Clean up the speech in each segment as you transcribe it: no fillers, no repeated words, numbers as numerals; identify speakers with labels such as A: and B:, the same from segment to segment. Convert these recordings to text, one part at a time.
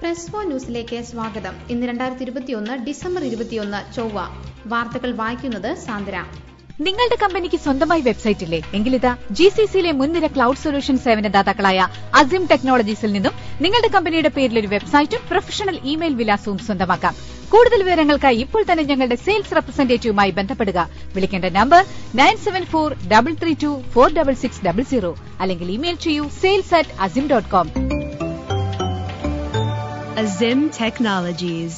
A: Press four ന്യൂസിലേക്ക് സ്വാഗതം. ഇന്ന് 2021 ഡിസംബർ 21 ചൊവ്വ. വാർത്തകൾ വായിക്കുന്നത് സാന്ദ്ര.
B: നിങ്ങളുടെ കമ്പനിക്ക് സ്വന്തമായി വെബ്സൈറ്റ് ഇല്ലേ? എങ്കിലിതാ GCCയിലെ മുൻനിര ക്ലൌഡ് സൊല്യൂഷൻ സേവനദാതാക്കളായ അസിം ടെക്നോളജീസിൽ നിന്നും നിങ്ങളുടെ കമ്പനിയുടെ പേരിൽ ഒരു വെബ്സൈറ്റും പ്രൊഫഷണൽ ഇമെയിൽ വിലാസവും സ്വന്തമാക്കാം. കൂടുതൽ വിവരങ്ങൾക്കായി ഇപ്പോൾ തന്നെ ഞങ്ങളുടെ സെയിൽസ് റെപ്രസെന്റേറ്റീവുമായി ബന്ധപ്പെടുക. വിളിക്കേണ്ട നമ്പർ 9743324660 അല്ലെങ്കിൽ ഇമെയിൽ ചെയ്യൂ sales@azim.com.
C: Azim Technologies.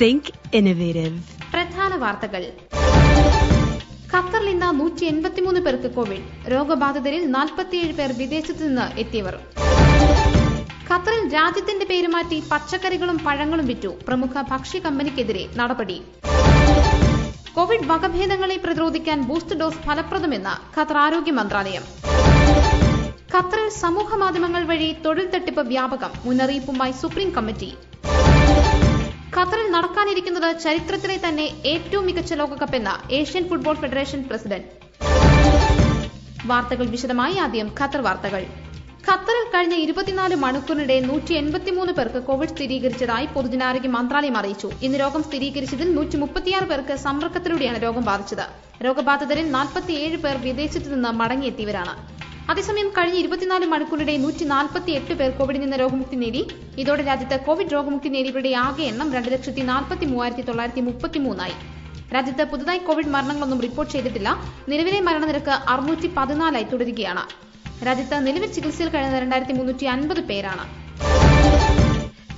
C: Think innovative.
A: പ്രധാന വാർത്തകൾ. ഖത്തറിൽ ഇന്ന് 183 പേർക്ക് കോവിഡ്. രോഗബാധിതരിൽ 47 പേർ വിദേശത്തു നിന്ന് എത്തിയവർ. ഖത്തറിൽ രാജ്യത്തിന്റെ പേര് മാറ്റി പച്ചക്കറികളും പഴങ്ങളും വിറ്റു. പ്രമുഖ ഭക്ഷ്യ കമ്പനിക്കെതിരെ നടപടി. കോവിഡ് വകഭേദങ്ങളെ പ്രതിരോധിക്കാൻ ബൂസ്റ്റർ ഡോസ് ഫലപ്രദമെന്ന് ഖത്തർ ആരോഗ്യ മന്ത്രാലയം. ഖത്തറിൽ സമൂഹ മാധ്യമങ്ങൾ വഴി തൊഴിൽ തട്ടിപ്പ് വ്യാപകം. മുന്നറിയിപ്പുമായി സുപ്രീം കമ്മിറ്റി. ഖത്തറിൽ നടക്കാനിരിക്കുന്നത് ചരിത്രത്തിലെ തന്നെ ഏറ്റവും മികച്ച ലോകകപ്പെന്ന ഏഷ്യൻ ഫുട്ബോൾ ഫെഡറേഷൻ പ്രസിഡന്റ്. വാർത്തകൾ വിശദമായി. ആദ്യം ഖത്തർ വാർത്തകൾ. ഖത്തറിൽ കഴിഞ്ഞ 24 മണിക്കൂറിനിടെ 183 പേർക്ക് കോവിഡ് സ്ഥിരീകരിച്ചതായി പൊതുജനാരോഗ്യ മന്ത്രാലയം അറിയിച്ചു. ഇന്ന് രോഗം സ്ഥിരീകരിച്ചതിൽ 136 പേർക്ക് സമ്പർക്കത്തിലൂടെയാണ് രോഗം ബാധിച്ചത്. രോഗബാധിതരിൽ 47 പേർ വിദേശത്തു നിന്ന് മടങ്ങിയെത്തിയവരാണ്. അതേസമയം കഴിഞ്ഞ 24 മണിക്കൂറിനിടെ 148 പേർ കോവിഡിൽ നിന്ന് രോഗമുക്തി നേടി. ഇതോടെ രാജ്യത്ത് കോവിഡ് രോഗമുക്തി നേടിയവരുടെ ആകെ എണ്ണം 2,43,933 രാജ്യത്ത് പുതുതായി കോവിഡ് മരണങ്ങളൊന്നും റിപ്പോർട്ട് ചെയ്തിട്ടില്ല. നിലവിലെ മരണനിരക്ക് 614 തുടരുകയാണ്. രാജ്യത്ത് നിലവിൽ ചികിത്സയിൽ കഴിയുന്ന 2350 പേരാണ്.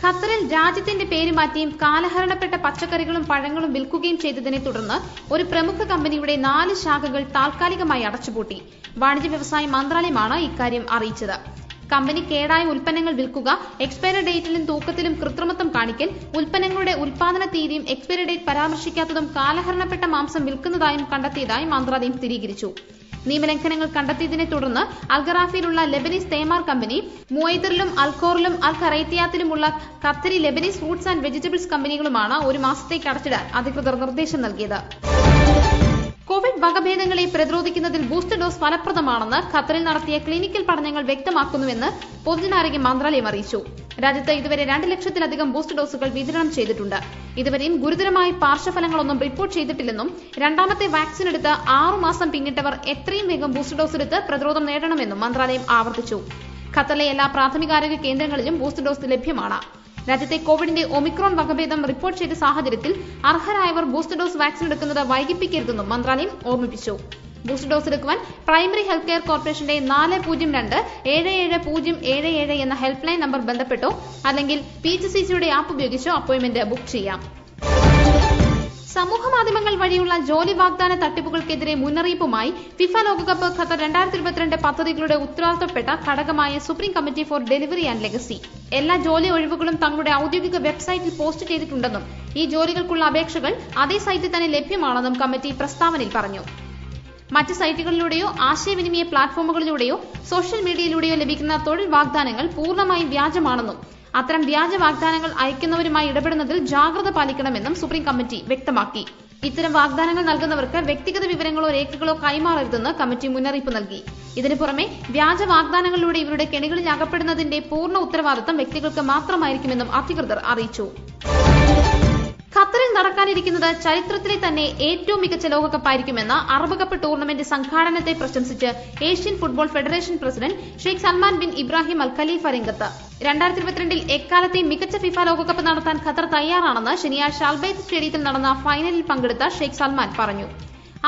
A: ഖത്തറിൽ രാജ്യത്തിന്റെ പേര് മാറ്റിയും കാലഹരണപ്പെട്ട പച്ചക്കറികളും പഴങ്ങളും വിൽക്കുകയും ചെയ്തതിനെ തുടർന്ന് ഒരു പ്രമുഖ കമ്പനിയുടെ 4 ശാഖകൾ താൽക്കാലികമായി അടച്ചുപൂട്ടി. വാണിജ്യ വ്യവസായ മന്ത്രാലയമാണ് ഇക്കാര്യം അറിയിച്ചത്. കമ്പനി കേടായ ഉൽപ്പന്നങ്ങൾ വിൽക്കുക, എക്സ്പയറി ഡേറ്റിലും തൂക്കത്തിലും കൃത്രിമത്വം കാണിക്കൽ, ഉൽപ്പന്നങ്ങളുടെ ഉൽപാദന തീയതിയും എക്സ്പയറി ഡേറ്റ് പരാമർശിക്കാത്തതും കാലഹരണപ്പെട്ട മാംസം വിൽക്കുന്നതായും കണ്ടെത്തിയതായി മന്ത്രാലയം സ്ഥിരീകരിച്ചു. നിയമലംഘനങ്ങൾ കണ്ടെത്തിയതിനെ തുടർന്ന് അൽഗറാഫിയിലുള്ള ലെബനീസ് തേമാർ കമ്പനി, മുവൈദറിലും അൽഖോറിലും അൽ ഖറൈത്തിയാത്തിലുമുള്ള Qatari Lebanese fruits and vegetables കമ്പനികളുമാണ് ഒരു മാസത്തേക്ക് അടച്ചിടാൻ അധികൃതർ നിർദ്ദേശം നൽകിയത്. കോവിഡ് വകഭേദങ്ങളെ പ്രതിരോധിക്കുന്നതിൽ ബൂസ്റ്റർ ഡോസ് ഫലപ്രദമാണെന്ന് ഖത്തറിൽ നടത്തിയ ക്ലിനിക്കൽ പഠനങ്ങൾ വ്യക്തമാക്കുന്നുവെന്ന് പൊതുജനാരോഗ്യ മന്ത്രാലയം അറിയിച്ചു. രാജ്യത്ത് ഇതുവരെ 2 ലക്ഷത്തിലധികം ബൂസ്റ്റർ ഡോസുകൾ വിതരണം ചെയ്തിട്ടുണ്ട്. ഇതുവരെയും ഗുരുതരമായ പാർശ്വഫലങ്ങളൊന്നും റിപ്പോർട്ട് ചെയ്തിട്ടില്ലെന്നും രണ്ടാമത്തെ വാക്സിൻ എടുത്ത് 6 മാസം പിന്നിട്ടവർ എത്രയും വേഗം ബൂസ്റ്റർ ഡോസ് എടുത്ത് പ്രതിരോധം നേടണമെന്നും മന്ത്രാലയം ആവർത്തിച്ചു. ഖത്തറിലെ എല്ലാ പ്രാഥമികാരോഗ്യ കേന്ദ്രങ്ങളിലും ബൂസ്റ്റർ ഡോസ് ലഭ്യമാണ്. രാജ്യത്തെ കോവിഡിന്റെ ഒമിക്രോൺ വകഭേദം റിപ്പോർട്ട് ചെയ്ത സാഹചര്യത്തിൽ അർഹരായവർ ബൂസ്റ്റർ ഡോസ് വാക്സിൻ എടുക്കുന്നത് വൈകിപ്പിക്കരുതെന്നും മന്ത്രാലയം ഓർമ്മിപ്പിച്ചു. ബൂസ്റ്റർ ഡോസ് എടുക്കുവാൻ പ്രൈമറി ഹെൽത്ത് കെയർ കോർപ്പറേഷന്റെ 402-7777 എന്ന ഹെൽപ്പ് ലൈൻ നമ്പർ ബന്ധപ്പെട്ടോ അല്ലെങ്കിൽ PGCCയുടെ ആപ്പ് ഉപയോഗിച്ചോ അപ്പോയിന്റ്മെന്റ് ബുക്ക് ചെയ്യാം. സമൂഹ മാധ്യമങ്ങൾ വഴിയുള്ള ജോലി വാഗ്ദാന തട്ടിപ്പുകൾക്കെതിരെ മുന്നറിയിപ്പുമായി ഫിഫ ലോകകപ്പ് ഖത്തർ 2022 പദ്ധതികളുടെ ഉത്തരവാദിത്തപ്പെട്ട ഘടകമായ supreme committee for delivery and legacy എല്ലാ ജോലി ഒഴിവുകളും തങ്ങളുടെ ഔദ്യോഗിക വെബ്സൈറ്റിൽ പോസ്റ്റ് ചെയ്തിട്ടുണ്ടെന്നും ഈ ജോലികൾക്കുള്ള അപേക്ഷകൾ അതേ സൈറ്റിൽ തന്നെ ലഭ്യമാണെന്നും കമ്മിറ്റി പ്രസ്താവനയിൽ പറഞ്ഞു. മറ്റ് സൈറ്റുകളിലൂടെയോ ആശയവിനിമയ പ്ലാറ്റ്ഫോമുകളിലൂടെയോ സോഷ്യൽ മീഡിയയിലൂടെയോ ലഭിക്കുന്ന തൊഴിൽ വാഗ്ദാനങ്ങൾ പൂർണ്ണമായും വ്യാജമാണെന്നും അത്തരം വ്യാജ വാഗ്ദാനങ്ങൾ അയക്കുന്നവരുമായി ഇടപെടുന്നതിൽ ജാഗ്രത പാലിക്കണമെന്നും സുപ്രീം കമ്മിറ്റി വ്യക്തമാക്കി. ഇത്തരം വാഗ്ദാനങ്ങൾ നൽകുന്നവർക്ക് വ്യക്തിഗത വിവരങ്ങളോ രേഖകളോ കൈമാറരുതെന്ന് കമ്മിറ്റി മുന്നറിയിപ്പ് നൽകി. ഇതിനു പുറമെ വ്യാജ വാഗ്ദാനങ്ങളിലൂടെ ഇവരുടെ കെണികളിൽ അകപ്പെടുന്നതിന്റെ പൂർണ്ണ ഉത്തരവാദിത്തം വ്യക്തികൾക്ക് മാത്രമായിരിക്കുമെന്നും അധികൃതർ അറിയിച്ചു. ഖത്തറിൽ നടക്കാനിരിക്കുന്നത് ചരിത്രത്തിലെ തന്നെ ഏറ്റവും മികച്ച ലോകകപ്പായിരിക്കുമെന്ന് അറബ് കപ്പ് ടൂർണമെന്റ് സംഘാടനത്തെ പ്രശംസിച്ച് Asian football federation president Sheikh Salman bin Ibrahim Al Khalifa രംഗത്ത്. 2022 എക്കാലത്തെ മികച്ച ഫിഫ ലോകകപ്പ് നടത്താൻ ഖത്തർ തയ്യാറാണെന്ന് ശനിയാഴ്ച അൽബൈത്ത് സ്റ്റേഡിയത്തിൽ നടന്ന ഫൈനലിൽ പങ്കെടുത്ത ഷെയ്ഖ് സൽമാൻ പറഞ്ഞു.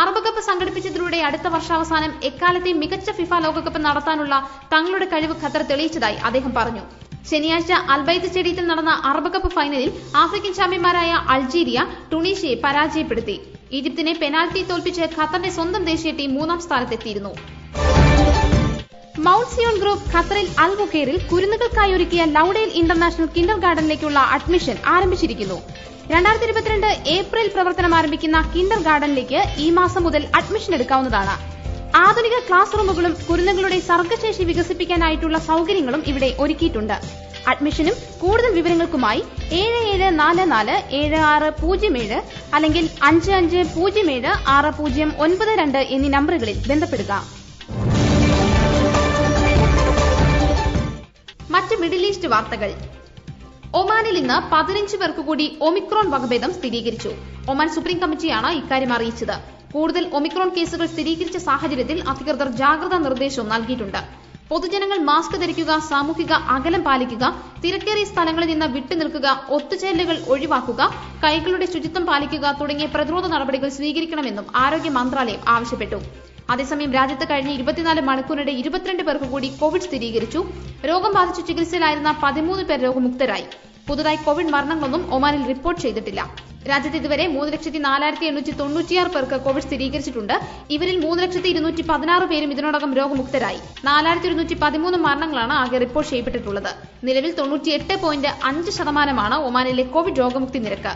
A: അറബ് കപ്പ് സംഘടിപ്പിച്ചതിലൂടെ അടുത്ത വർഷാവസാനം എക്കാലത്തെ മികച്ച ഫിഫ ലോകകപ്പ് നടത്താനുള്ള തങ്ങളുടെ കഴിവ് ഖത്തർ തെളിയിച്ചതായി അദ്ദേഹം പറഞ്ഞു. ശനിയാഴ്ച അൽബൈത്ത് സ്റ്റേഡിയത്തിൽ നടന്ന അറബ് കപ്പ് ഫൈനലിൽ ആഫ്രിക്കൻ ചാമ്പ്യന്മാരായ അൾജീരിയ ടുണീഷ്യയെ പരാജയപ്പെടുത്തി. ഈജിപ്തിനെ പെനാൽറ്റി തോൽപ്പിച്ച് ഖത്തറിന്റെ സ്വന്തം ദേശീയ ടീം 3ാം സ്ഥാനത്തെത്തിയിരുന്നു. മൌണ്ട് സിയോൺ ഗ്രൂപ്പ് ഖത്തറിൽ അൽ ബുഖൈറിൽ കുരുന്നുകൾക്കായി ഒരുക്കിയ ലൌഡേൽ ഇന്റർനാഷണൽ കിൻഡർ ഗാർഡനിലേക്കുള്ള അഡ്മിഷൻ ആരംഭിച്ചിരിക്കുന്നു. 2022 ഏപ്രിൽ പ്രവർത്തനം ആരംഭിക്കുന്ന കിൻഡർ ഗാർഡനിലേക്ക് ഈ മാസം മുതൽ അഡ്മിഷൻ എടുക്കാവുന്നതാണ്. ആധുനിക ക്ലാസ് റൂമുകളും കുരുന്നുകളുടെ സർഗ്ഗശേഷി വികസിപ്പിക്കാനായിട്ടുള്ള സൌകര്യങ്ങളും ഇവിടെ ഒരുക്കിയിട്ടുണ്ട്. അഡ്മിഷനും കൂടുതൽ വിവരങ്ങൾക്കുമായി 77447607 അല്ലെങ്കിൽ 55076092 എന്നീ നമ്പറുകളിൽ ബന്ധപ്പെടുക. മറ്റ് മിഡിൽ ഈസ്റ്റ് വാർത്തകൾ. ഒമാനിൽ ഇന്ന് 15 പേർക്ക് കൂടി ഒമിക്രോൺ വകഭേദം സ്ഥിരീകരിച്ചു. ഒമാൻ സുപ്രീം കമ്മിറ്റിയാണ് ഇക്കാര്യം അറിയിച്ചത്. കൂടുതൽ ഒമിക്രോൺ കേസുകൾ സ്ഥിരീകരിച്ച സാഹചര്യത്തിൽ അധികൃതർ ജാഗ്രതാ നിർദ്ദേശവും നൽകിയിട്ടുണ്ട്. പൊതുജനങ്ങൾ മാസ്ക് ധരിക്കുക, സാമൂഹിക അകലം പാലിക്കുക, തിരക്കേറിയ സ്ഥലങ്ങളിൽ നിന്ന് വിട്ടുനിൽക്കുക, ഒത്തുചേരലുകൾ ഒഴിവാക്കുക, കൈകളുടെ ശുചിത്വം പാലിക്കുക തുടങ്ങിയ പ്രതിരോധ നടപടികൾ സ്വീകരിക്കണമെന്നും ആരോഗ്യ മന്ത്രാലയം ആവശ്യപ്പെട്ടു. അതേസമയം രാജ്യത്ത് കഴിഞ്ഞ 24 മണിക്കൂറിനിടെ 22 പേർക്ക് കൂടി കോവിഡ് സ്ഥിരീകരിച്ചു. രോഗം ബാധിച്ചു ചികിത്സയിലായിരുന്ന 13 പേർ രോഗമുക്തരായി. പുതുതായി കോവിഡ് മരണങ്ങളൊന്നും ഒമാനിൽ റിപ്പോർട്ട് ചെയ്തിട്ടില്ല. രാജ്യത്ത് ഇതുവരെ 3,04,896 പേർക്ക് കോവിഡ് സ്ഥിരീകരിച്ചിട്ടുണ്ട്. ഇവരിൽ 3,216 പേരും ഇതിനോടകം രോഗമുക്തരായി. 4,113 മരണങ്ങളാണ് ആകെ റിപ്പോർട്ട് ചെയ്യപ്പെട്ടിട്ടുള്ളത്. നിലവിൽ 98.5% ഒമാനിലെ കോവിഡ് രോഗമുക്തി നിരക്ക്.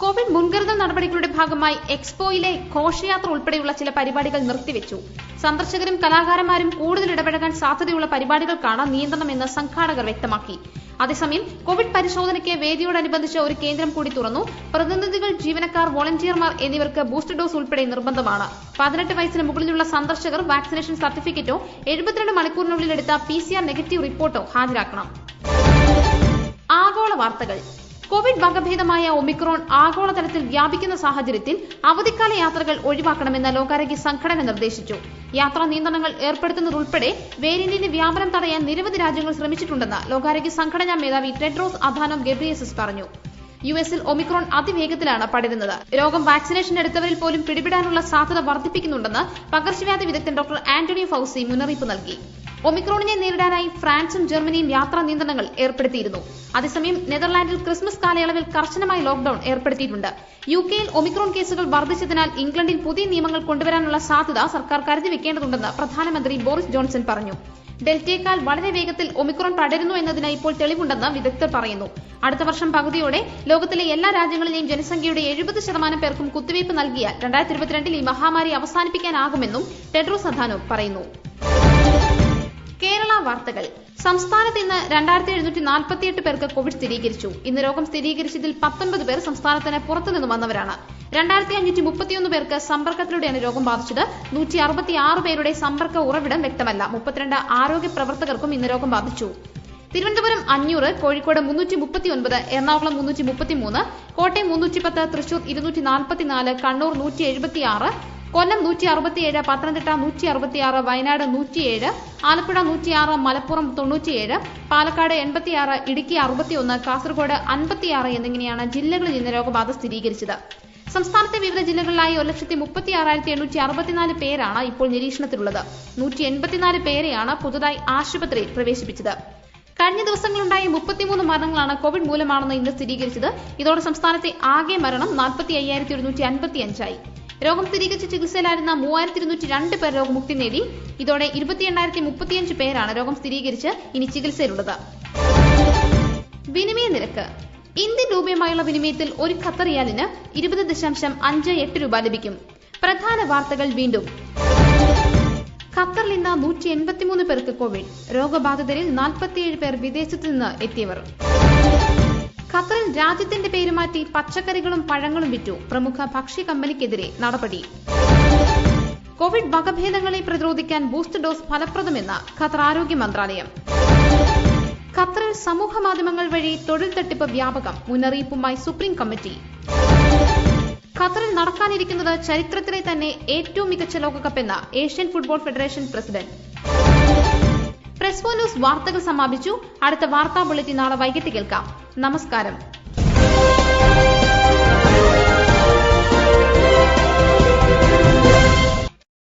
A: കോവിഡ് മുൻകരുതൽ നടപടികളുടെ ഭാഗമായി എക്സ്പോയിലെ ഘോഷയാത്ര ഉൾപ്പെടെയുള്ള ചില പരിപാടികൾ നിർത്തിവെച്ചു. സന്ദർശകരും കലാകാരന്മാരും കൂടുതൽ ഇടപഴകാൻ സാധ്യതയുള്ള പരിപാടികൾക്കാണ് നിയന്ത്രണമെന്ന് സംഘാടകർ വ്യക്തമാക്കി. അതേസമയം കോവിഡ് പരിശോധനയ്ക്ക് വേദിയോടനുബന്ധിച്ച് ഒരു കേന്ദ്രം കൂടി തുറന്നു. പ്രതിനിധികൾ, ജീവനക്കാർ, വോളണ്ടിയർമാർ എന്നിവർക്ക് ബൂസ്റ്റർ ഡോസ് ഉൾപ്പെടെ നിർബന്ധമാണ്. 18 വയസ്സിന് മുകളിലുള്ള സന്ദർശകർ വാക്സിനേഷൻ സർട്ടിഫിക്കറ്റോ 72 മണിക്കൂറിനുള്ളിൽ എടുത്ത PCR നെഗറ്റീവ് റിപ്പോർട്ടോ ഹാജരാക്കണം. ആഗോള വാർത്തകൾ. കോവിഡ് വകഭേദമായ ഒമിക്രോൺ ആഗോളതലത്തിൽ വ്യാപിക്കുന്ന സാഹചര്യത്തിൽ അവധിക്കാല യാത്രകൾ ഒഴിവാക്കണമെന്ന് ലോകാരോഗ്യ സംഘടന നിർദ്ദേശിച്ചു. യാത്രാ നിയന്ത്രണങ്ങൾ ഏർപ്പെടുത്തുന്നതുൾപ്പെടെ വേരിയന്റിന്റെ വ്യാപനം തടയാൻ നിരവധി രാജ്യങ്ങൾ ശ്രമിച്ചിട്ടുണ്ടെന്ന് ലോകാരോഗ്യ സംഘടനാ മേധാവി ടെഡ്രോസ് അഥാനോം ഗെബ്രിയേസസ് പറഞ്ഞു. യുഎസിൽ ഒമിക്രോൺ അതിവേഗത്തിലാണ് പടരുന്നത്. രോഗം വാക്സിനേഷൻ എടുത്തവരിൽ പോലും പിടിപെടാനുള്ള സാധ്യത വർദ്ധിപ്പിക്കുന്നുണ്ടെന്ന് പകർച്ചവ്യാധി വിദഗ്ധൻ ഡോക്ടർ ആന്റണി ഫൌസി മുന്നറിയിപ്പ് നൽകി. ഒമിക്രോണിനെ നേരിടാനായി ഫ്രാൻസും ജർമ്മനിയും യാത്രാ നിയന്ത്രണങ്ങൾ ഏർപ്പെടുത്തിയിരുന്നു. അതേസമയം നെതർലാൻഡിൽ ക്രിസ്മസ് കാലയളവിൽ കർശനമായ ലോക്ഡൌൺ ഏർപ്പെടുത്തിയിട്ടുണ്ട്. യുകെയിൽ ഒമിക്രോൺ കേസുകൾ വർദ്ധിച്ചതിനാൽ ഇംഗ്ലണ്ടിൽ പുതിയ നിയമങ്ങൾ കൊണ്ടുവരാനുള്ള സാധ്യത സർക്കാർ കരുതിവെക്കേണ്ടതുണ്ടെന്ന് പ്രധാനമന്ത്രി ബോറിസ് ജോൺസൺ പറഞ്ഞു. ഡെൽറ്റയേക്കാൾ വളരെ വേഗത്തിൽ ഒമിക്രോൺ പടരുന്നു എന്നതിന് ഇപ്പോൾ തെളിവുണ്ടെന്ന് വിദഗ്ധർ പറയുന്നു. അടുത്ത വർഷം പകുതിയോടെ ലോകത്തിലെ എല്ലാ രാജ്യങ്ങളിലെയും ജനസംഖ്യയുടെ 70% പേർക്കും കുത്തിവയ്പ് നൽകിയാൽ 2022 ഈ മഹാമാരി അവസാനിപ്പിക്കാനാകുമെന്നും ടെഡ്രോസ് അഥാനോം പറയുന്നു. കേരള വാർത്തകൾ. സംസ്ഥാനത്ത് ഇന്ന് 2,748 പേർക്ക് കോവിഡ് സ്ഥിരീകരിച്ചു. ഇന്ന് രോഗം സ്ഥിരീകരിച്ചതിൽ 19 പേർ സംസ്ഥാനത്തിന് പുറത്തുനിന്ന് വന്നവരാണ്. 2,531 പേർക്ക് സമ്പർക്കത്തിലൂടെയാണ് രോഗം ബാധിച്ചത്. 166 പേരുടെ സമ്പർക്ക ഉറവിടം വ്യക്തമല്ല. 32 ആരോഗ്യ പ്രവർത്തകർക്കും ഇന്ന് രോഗം ബാധിച്ചു. തിരുവനന്തപുരം 500, കോഴിക്കോട് 339, എറണാകുളം 333, കോട്ടയം 310, തൃശൂർ 244, കണ്ണൂർ 176, കൊല്ലം 167, പത്തനംതിട്ട 166, വയനാട് 107, ആലപ്പുഴ 106, മലപ്പുറം 97, പാലക്കാട് 86, ഇടുക്കി 61, കാസർഗോഡ് 56 എന്നിങ്ങനെയാണ് ജില്ലകളിൽ ഇന്ന് രോഗബാധ സ്ഥിരീകരിച്ചത്. സംസ്ഥാനത്തെ വിവിധ ജില്ലകളിലായി 136,864 പേരാണ് ഇപ്പോൾ നിരീക്ഷണത്തിലുള്ളത്. 184 പേരെയാണ് പുതുതായി ആശുപത്രിയിൽ പ്രവേശിപ്പിച്ചത്. കഴിഞ്ഞ ദിവസങ്ങളുണ്ടായ 33 മരണങ്ങളാണ് കോവിഡ് മൂലമാണെന്ന് ഇന്ന് സ്ഥിരീകരിച്ചത്. ഇതോടെ സംസ്ഥാനത്തെ ആകെ മരണം 45,155 ആയി. രോഗം സ്ഥിരീകരിച്ച് ചികിത്സയിലായിരുന്ന 3,202 പേർ രോഗമുക്തി നേടി. ഇതോടെ 28,035 പേരാണ് രോഗം സ്ഥിരീകരിച്ച് ഇനി ചികിത്സയിലുള്ളത്. വിനിമയ നിരക്ക്. ഇന്ത്യൻ രൂപയുമായുള്ള വിനിമയത്തിൽ ഒരു ഖത്തർ റിയാലിന് 20.58 രൂപ ലഭിക്കും. പ്രധാന വാർത്തകൾ വീണ്ടും. ഖത്തറിൽ ഇന്ന് 183 പേർക്ക് കോവിഡ്. രോഗബാധിതരിൽ 47 പേർ വിദേശത്ത് നിന്ന് എത്തിയവർ. ഖത്തറിൽ രാജ്യത്തിന്റെ പേര് മാറ്റി പച്ചക്കറികളും പഴങ്ങളും വിറ്റു. പ്രമുഖ ഭക്ഷ്യ കമ്പനിക്കെതിരെ നടപടി. കോവിഡ് വകഭേദങ്ങളെ പ്രതിരോധിക്കാൻ ബൂസ്റ്റർ ഡോസ് ഫലപ്രദമെന്ന് ഖത്തർ ആരോഗ്യ മന്ത്രാലയം. ഖത്തറിൽ സമൂഹ മാധ്യമങ്ങൾ വഴി തൊഴിൽ തട്ടിപ്പ് വ്യാപകം. മുന്നറിയിപ്പുമായി സുപ്രീം കമ്മിറ്റി. ഖത്തറിൽ നടക്കാനിരിക്കുന്നത് ചരിത്രത്തിലെ തന്നെ ഏറ്റവും മികച്ച ലോകകപ്പെന്ന Asian football federation president. Press for news വാർത്തകൾ സമാപിച്ചു. അടുത്ത വാർത്താ ബുള്ളറ്റിൻ നാളെ വൈകിട്ട് കേൾക്കാം. നമസ്കാരം.